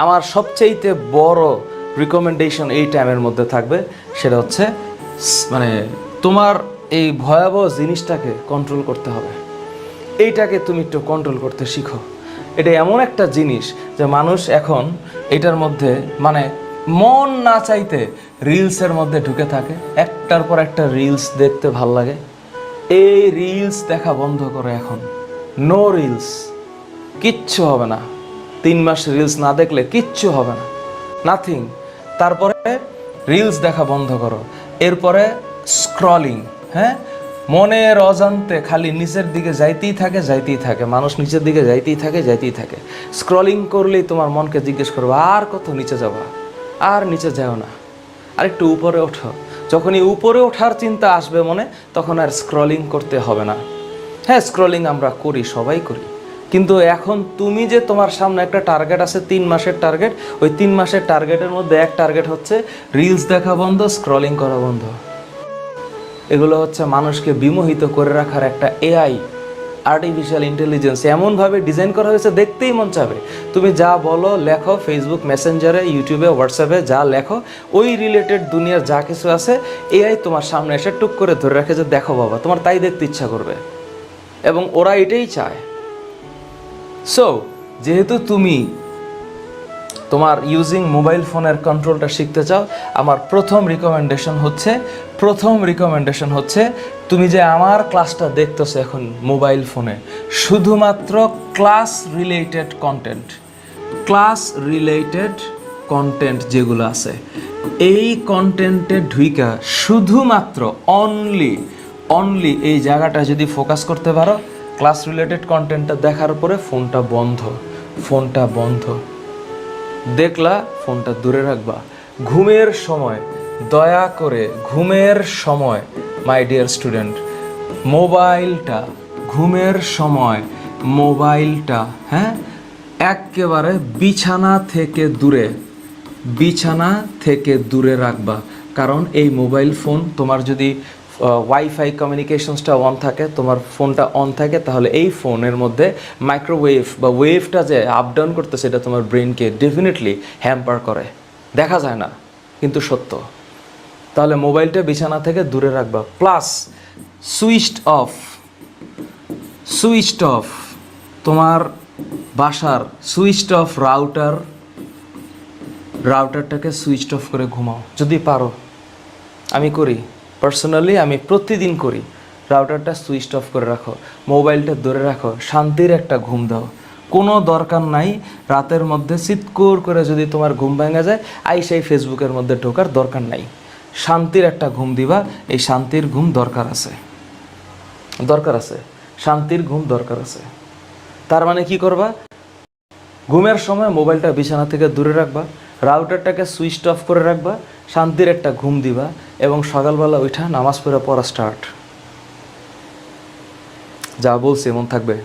আমার সবচেয়ে বড় রিকমেন্ডেশন এই টাইমের মধ্যে থাকবে, সেটা হচ্ছে মানে তোমার এই ভয়াবহ জিনিসটাকে কন্ট্রোল করতে হবে। এইটাকে তুমি একটু কন্ট্রোল করতে শিখো। এটা এমন একটা জিনিস যে মানুষ এখন এটার মধ্যে মানে মন না চাইতে রিলসের মধ্যে ঢুকে থাকে, একটার পর একটা রিলস দেখতে ভাল লাগে। এই রিলস দেখা বন্ধ করো এখন। নো রিলস, কিচ্ছু হবে না। 3 মাস রিলস না দেখলে কিচ্ছু হবে না, নাথিং। তারপরে রিলস দেখা বন্ধ করো। এরপরে স্ক্রলিং, হ্যাঁ, মনের অজান্তে খালি নিচের দিকে যাইতেই থাকে, মানুষ নিচের দিকে যাইতেই থাকে। স্ক্রলিং করলেই তোমার মনকে জিজ্ঞেস করবো আর কত নিচে যাবা, আর নিচে যাও না, আর একটু উপরে ওঠো। যখনই উপরে ওঠার চিন্তা আসবে মনে, তখন আর স্ক্রলিং করতে হবে না। হ্যাঁ, স্ক্রলিং আমরা করি, সবাই করি, কিন্তু এখন তুমি যে তোমার সামনে একটা টার্গেট আছে 3 মাসের টার্গেট, ওই 3 মাসের টার্গেটের মধ্যে এক টার্গেট হচ্ছে রিলস দেখা বন্ধ, স্ক্রলিং করা বন্ধ। এগুলো হচ্ছে মানুষকে বিমোহিত করে রাখার একটা এআই, আর্টিফিশিয়াল ইন্টেলিজেন্স এমনভাবে ডিজাইন করা হয়েছে দেখতেই মন চাবে। তুমি যা বলো লেখো, ফেসবুক মেসেঞ্জারে, ইউটিউবে, হোয়াটসঅ্যাপে যা লেখো, ওই রিলেটেড দুনিয়ার যা কিছু আছে এআই তোমার সামনে এসে টুক করে ধরে রাখে যে দেখো বাবা, তোমার তাই দেখতে ইচ্ছা করবে, এবং ওরা এটাই চায়। সো যেহেতু তুমি তোমার ইউজিং মোবাইল ফোনের কন্ট্রোলটা শিখতে চাও, আমার প্রথম রিকমেন্ডেশন হচ্ছে তুমি যে আমার ক্লাসটা দেখতেছো এখন মোবাইল ফোনে, শুধুমাত্র ক্লাস রিলেটেড কন্টেন্ট যেগুলো আছে, এই কন্টেন্টে ঢুইকা শুধুমাত্র অনলি এই জায়গাটা যদি ফোকাস করতে পারো, ক্লাস রিলেটেড কন্টেন্টটা দেখার পরে ফোনটা বন্ধ দেখলা, ফোনটা দূরে রাখবা। ঘুমের সময়, দয়া করে ঘুমের সময় মাই ডিয়ার স্টুডেন্ট, ঘুমের সময় মোবাইলটা, হ্যাঁ, একেবারে বিছানা থেকে দূরে রাখবা। কারণ এই মোবাইল ফোন তোমার যদি ওয়াইফাই কমিউনিকেশনসটা অন থাকে, তোমার ফোনটা অন থাকে, তাহলে এই ফোনের মধ্যে মাইক্রোওয়েভ বা ওয়েভটা যে আপ ডাউন করতেছে, এটা তোমার ব্রেনকে ডেফিনেটলি হ্যাম্পার করে। দেখা যায় না কিন্তু সত্য। তাহলে মোবাইলটা বিছানা থেকে দূরে রাখবা। প্লাস সুইচড অফ তোমার বাসার সুইচড অফ রাউটারটাকে সুইচড অফ করে ঘুমাও যদি পারো। আমি করি, পার্সোনালি আমি প্রতিদিন করি। রাউটারটা সুইচড অফ করে রাখো, মোবাইলটা ধরে রাখো, শান্তির একটা ঘুম দাও। কোনো দরকার নাই রাতের মধ্যে চিৎকুর করে যদি তোমার ঘুম ভেঙে যায়, সেই ফেসবুকের মধ্যে ঢোকার দরকার নাই। শান্তির একটা ঘুম দিবা। এই শান্তির ঘুম দরকার আছে, শান্তির ঘুম দরকার আছে। তার মানে কি করবা? ঘুমের সময় মোবাইলটা বিছানা থেকে দূরে রাখবা, রাউটারটাকে সুইচড অফ করে রাখবা, শান্তির একটা ঘুম দিবা, এবং সকালবেলা উঠা নামাজ পড়া স্টার্ট। যা বলছি মন থাকবে?